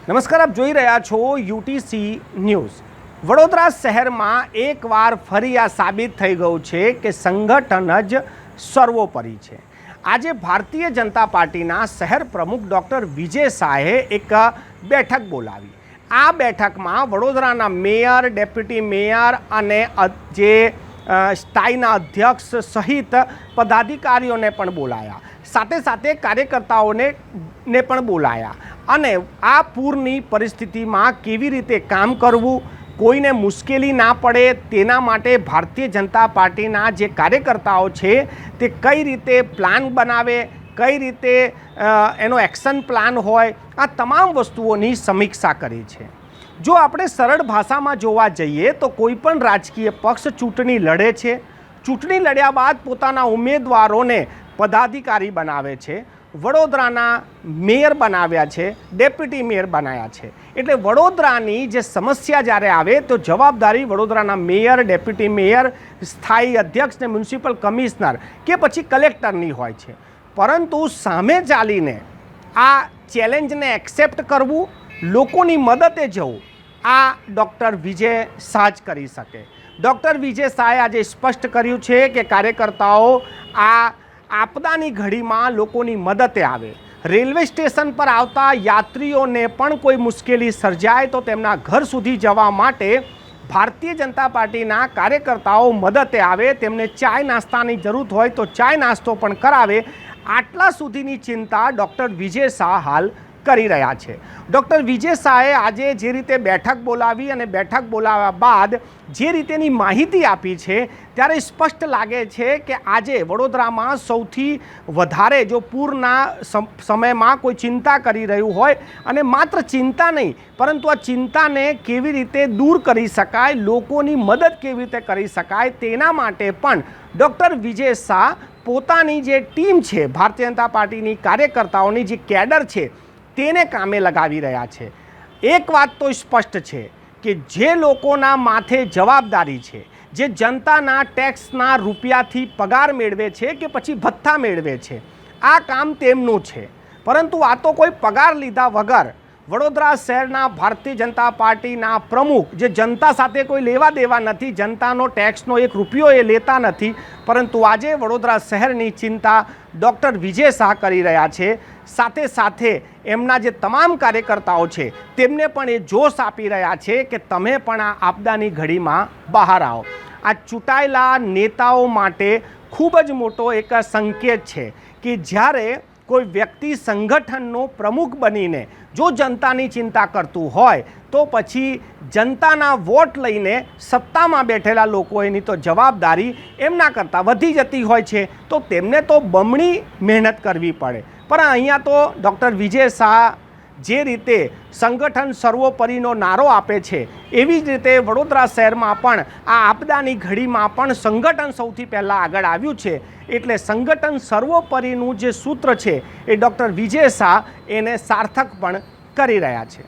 નમસ્કાર, આપ જોઈ રહ્યા છો યુટીસી ન્યૂઝ। વડોદરા શહેરમાં એકવાર ફરી આ સાબિત થઈ ગયું છે કે સંગઠન જ સર્વોપરી છે। આજે ભારતીય જનતા પાર્ટીના શહેર પ્રમુખ ડૉક્ટર વિજય શાહે એક બેઠક બોલાવી। આ બેઠકમાં વડોદરાના મેયર, ડેપ્યુટી મેયર અને જે સ્થાયીના અધ્યક્ષ સહિત પદાધિકારીઓને પણ બોલાયા, સાથે સાથે કાર્યકર્તાઓને પણ બોલાયા અને આ પૂરની પરિસ્થિતિમાં કેવી રીતે કામ કરવું, કોઈને મુશ્કેલી ના પડે તેના માટે ભારતીય જનતા પાર્ટીના જે કાર્યકર્તાઓ છે તે કઈ રીતે પ્લાન બનાવે, કઈ રીતે એનો એક્શન પ્લાન હોય, આ તમામ વસ્તુઓની સમીક્ષા કરી છે। જો આપણે સરળ ભાષામાં જોવા જઈએ તો કોઈ પણ રાજકીય પક્ષ ચૂંટણી લડે છે, ચૂંટણી લડ્યા બાદ પોતાના ઉમેદવારોને પદાધિકારી બનાવે છે, વડોદરાના મેયર બનાવ્યા છે, ડેપ્યુટી મેયર બનાવ્યા છે। એટલે વડોદરાની જે સમસ્યા જ્યારે આવે તો જવાબદારી વડોદરાના મેયર, ડેપ્યુટી મેયર, સ્થાયી અધ્યક્ષ ને મ્યુનિસિપલ કમિશનર કે પછી કલેક્ટરની હોય છે। પરંતુ સામે ચાલીને આ ચેલેન્જને એક્સેપ્ટ કરવું, લોકોની મદદે જવું, આ ડૉક્ટર વિજય શાહ જ કરી શકે। ડૉક્ટર વિજય શાહે આજે સ્પષ્ટ કર્યું છે કે કાર્યકર્તાઓ આ આપદાની ઘડીમાં લોકોની મદદે આવે। રેલવે સ્ટેશન પર આવતા યાત્રીઓને પણ કોઈ મુશ્કેલી સર્જાય તો તેમના ઘર સુધી જવા માટે ભારતીય જનતા પાર્ટીના કાર્યકર્તાઓ મદદે આવે, તેમને ચાય નાસ્તાની જરૂર હોય તો ચાય નાસ્તો પણ કરાવે। આટલા સુધીની ચિંતા ડૉક્ટર વિજય શાહ હાલ કરી રહ્યા છે। ડૉક્ટર વિજય શાહે આજે જે રીતે બેઠક બોલાવી અને બેઠક બોલાવ્યા બાદ જે રીતેની માહિતી આપી છે ત્યારે સ્પષ્ટ લાગે છે કે આજે વડોદરામાં સૌથી વધારે જો પૂરના સમયમાં કોઈ ચિંતા કરી રહ્યું હોય અને માત્ર ચિંતા નહીં પરંતુ આ ચિંતાને કેવી રીતે દૂર કરી શકાય, લોકોની મદદ કેવી રીતે કરી શકાય તેના માટે પણ ડૉક્ટર વિજય શાહ પોતાની જે ટીમ છે, ભારતીય જનતા પાર્ટીની કાર્યકર્તાઓની જે કેડર છે તેને કામે લગાવી રહ્યા છે। એક વાત તો સ્પષ્ટ છે કે જે લોકોના માથે જવાબદારી છે, જે જનતાના ટેક્સના રૂપિયાથી પગાર મેળવે છે કે પછી ભથ્થા મેળવે છે, આ કામ તેમનું છે। પરંતુ આ તો કોઈ પગાર લીધા વગર વડોદરા શહેરના ભારતીય જનતા પાર્ટીના પ્રમુખ, જે જનતા સાથે કોઈ લેવા દેવા નથી, જનતાનો ટેક્સનો એક રૂપિયો એ લેતા નથી, પરંતુ આજે વડોદરા શહેરની ચિંતા ડૉક્ટર વિજય શાહ કરી રહ્યા છે। સાથે સાથે એમના જે તમામ કાર્યકર્તાઓ છે તેમને પણ એ જોશ આપી રહ્યા છે કે તમે પણ આ આપદાની ઘડીમાં બહાર આવો। આ ચૂંટાયેલા નેતાઓ માટે ખૂબ જ મોટો એક સંકેત છે કે જ્યારે કોઈ વ્યક્તિ સંગઠનનો પ્રમુખ બનીને જો જનતાની ચિંતા કરતું હોય તો પછી જનતાના વોટ લઈને સત્તામાં બેઠેલા લોકો એની તો જવાબદારી એમના કરતાં વધી જતી હોય છે, તો તેમને તો બમણી મહેનત કરવી પડે। પણ અહીંયા તો ડૉક્ટર વિજય શાહ જે રીતે સંગઠન સર્વોપરીનો નારો આપે છે એવી જ રીતે વડોદરા શહેરમાં પણ આ આપદાની ઘડીમાં પણ સંગઠન સૌથી પહેલાં આગળ આવ્યું છે। એટલે સંગઠન સર્વોપરીનું જે સૂત્ર છે એ ડૉક્ટર વિજય શાહ એને સાર્થક પણ કરી રહ્યા છે।